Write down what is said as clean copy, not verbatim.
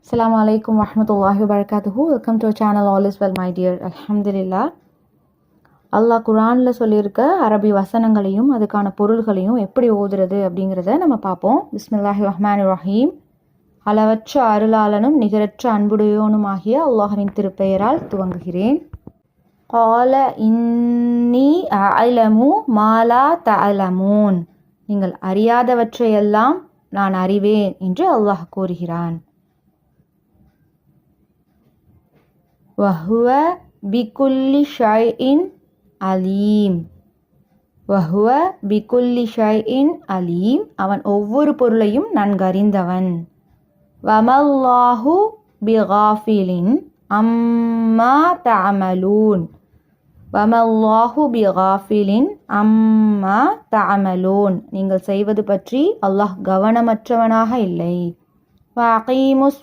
Assalamu alaikum warahmatullahi wabarakatuh. Welcome to our channel. All is well, my dear. Alhamdulillah. அல்லாஹ் குர்ஆன்ல சொல்லியிருக்க அரபி வசனங்களையும் அதுக்கான பொருள்களையும் எப்படி ஓதுறது அப்படிங்கிறத நம்ம பார்ப்போம். பிஸ்மில்லாஹிர் ரஹ்மானிர் ரஹீம். அளவற்ற அருளாளனும் நிகரற்ற அன்புடையோனுமாகிய அல்லாஹ்வின் திருப்பெயரால் துவங்குகிறேன். கால இன்னி அஅலமு மா லா தஅலமூன். நீங்கள் அறியாதவற்றையெல்லாம் நான் அறிவேன் என்று அல்லாஹ் கூறுகிறான். வஹுவ பிகுல்லி ஷைஇன் அலீம். வஹுவ பிகுல்லி ஷைஇன் அலீம். அவன் ஒவ்வொரு பொருளையும் நன்கறிந்தவன். வமல்லாஹு பிகாஃபிலின் அம்மா தஅமலூன். வமல்லாஹு பிகாஃபிலின் அம்மா தஅமலூன். நீங்கள் செய்வது பற்றி அல்லாஹ் கவனமற்றவனாக இல்லை. வஅகீமுஸ்